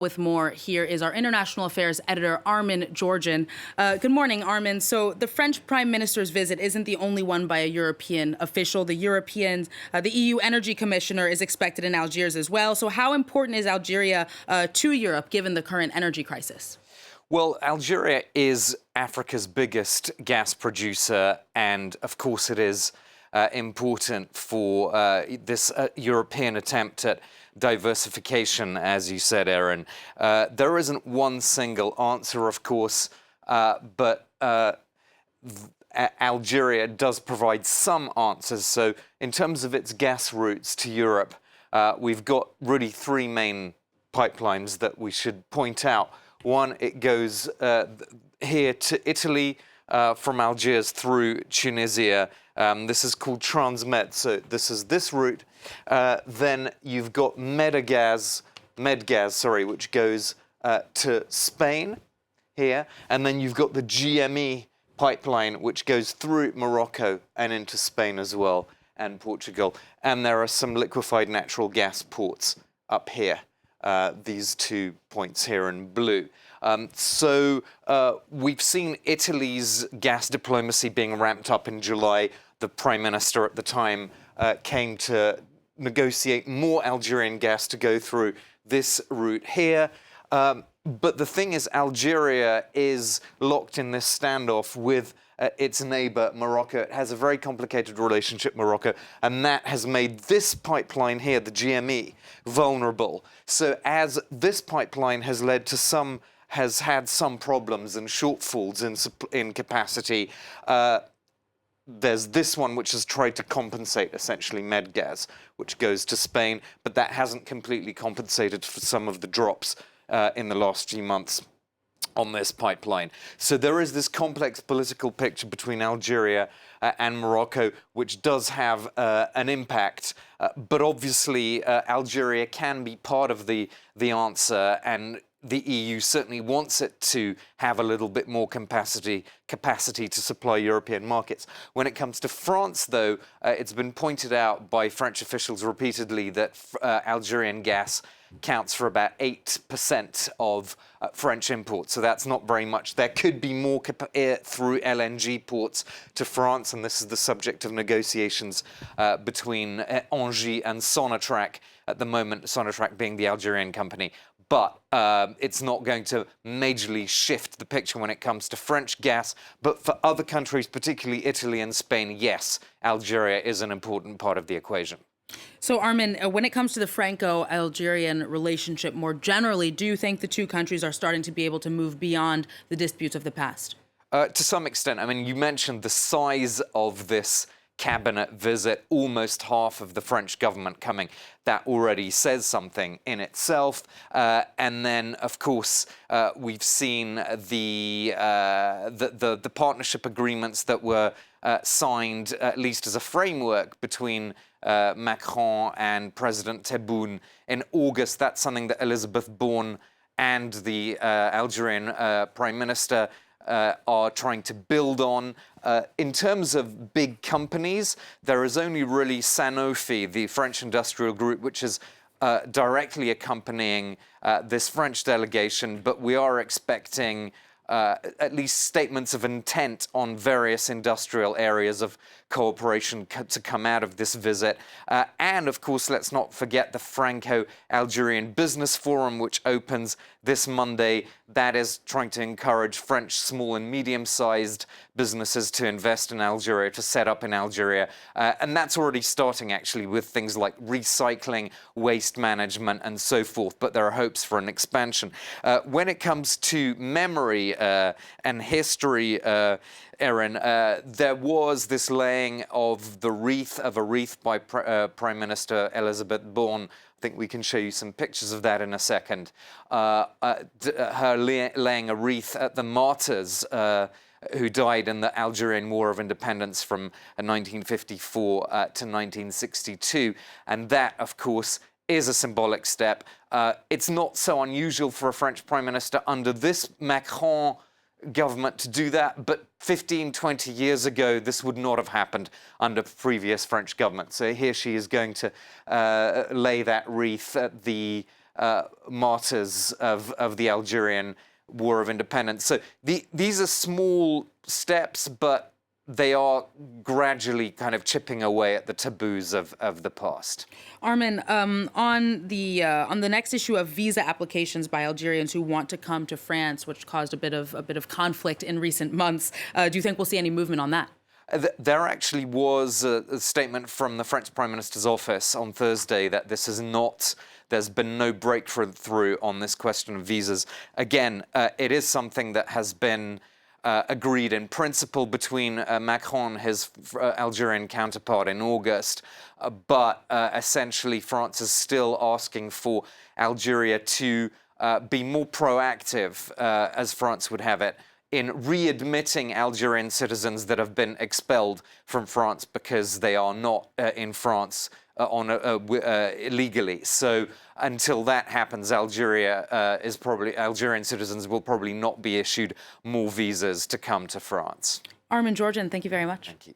With more, here is our international affairs editor, Armen Georgian. Good morning, Armen. So the French Prime Minister's visit isn't the only one by a European official. The EU Energy Commissioner is expected in Algiers as well. So how important is Algeria to Europe, given the current energy crisis? Well, Algeria is Africa's biggest gas producer, and of course it is important for this European attempt at diversification, as you said, Aaron. There isn't one single answer, of course, but Algeria does provide some answers. So in terms of its gas routes to Europe, we've got really three main pipelines that we should point out. One, it goes here to Italy from Algiers through Tunisia. This is called Transmed, so this is this route. Then you've got Medgaz, which goes to Spain here. And then you've got the GME pipeline, which goes through Morocco and into Spain as well, and Portugal. And there are some liquefied natural gas ports up here. These 2 points here in blue. So we've seen Italy's gas diplomacy being ramped up in July. The Prime Minister at the time came to negotiate more Algerian gas to go through this route here. But the thing is, Algeria is locked in this standoff with its neighbor, Morocco. It has a very complicated relationship, Morocco, and that has made this pipeline here, the GME, vulnerable. So as this pipeline has had some problems and shortfalls in capacity, there's this one which has tried to compensate, essentially Medgaz, which goes to Spain, but that hasn't completely compensated for some of the drops in the last few months on this pipeline. So there is this complex political picture between Algeria and Morocco, which does have an impact. But obviously, Algeria can be part of the answer, and the EU certainly wants it to have a little bit more capacity to supply European markets. When it comes to France, though, it's been pointed out by French officials repeatedly that Algerian gas counts for about 8% of French imports. So that's not very much. There could be more through LNG ports to France, and this is the subject of negotiations between Engie and Sonatrach at the moment, Sonatrach being the Algerian company. But it's not going to majorly shift the picture when it comes to French gas. But for other countries, particularly Italy and Spain, yes, Algeria is an important part of the equation. So, Armen, when it comes to the Franco-Algerian relationship more generally, do you think the two countries are starting to be able to move beyond the disputes of the past? To some extent. I mean, you mentioned the size of this cabinet visit, almost half of the French government coming. That already says something in itself. And then, of course, we've seen the partnership agreements that were signed, at least as a framework, between Macron and President Tebboune in August. That's something that Elisabeth Borne and the Algerian Prime Minister are trying to build on. In terms of big companies, there is only really Sanofi, the French industrial group, which is directly accompanying this French delegation, but we are expecting at least statements of intent on various industrial areas of cooperation to come out of this visit. And of course, let's not forget the Franco-Algerian Business Forum, which opens this Monday. That is trying to encourage French small and medium-sized businesses to invest in Algeria, to set up in Algeria. And that's already starting, actually, with things like recycling, waste management, and so forth. But there are hopes for an expansion. When it comes to memory and history, Aaron, there was this laying of a wreath by Prime Minister Elisabeth Borne. I think we can show you some pictures of that in a second. Her laying a wreath at the martyrs who died in the Algerian War of Independence from 1954 to 1962. And that, of course, is a symbolic step. It's not so unusual for a French Prime Minister under this Macron government to do that, but 15, 20 years ago, this would not have happened under previous French government. So here she is going to lay that wreath at the martyrs of the Algerian War of Independence. So these are small steps, but they are gradually kind of chipping away at the taboos of the past. Armen, on the next issue of visa applications by Algerians who want to come to France, which caused a bit of conflict in recent months, do you think we'll see any movement on that? There actually was a statement from the French Prime Minister's office on Thursday that this is not. There's been no breakthrough on this question of visas. Again, it is something that has been agreed in principle between Macron and his Algerian counterpart in August, but essentially France is still asking for Algeria to be more proactive, as France would have it, in readmitting Algerian citizens that have been expelled from France because they are not in France illegally. So until that happens, Algerian citizens will probably not be issued more visas to come to France. Armen, Georgian, thank you very much. Thank you.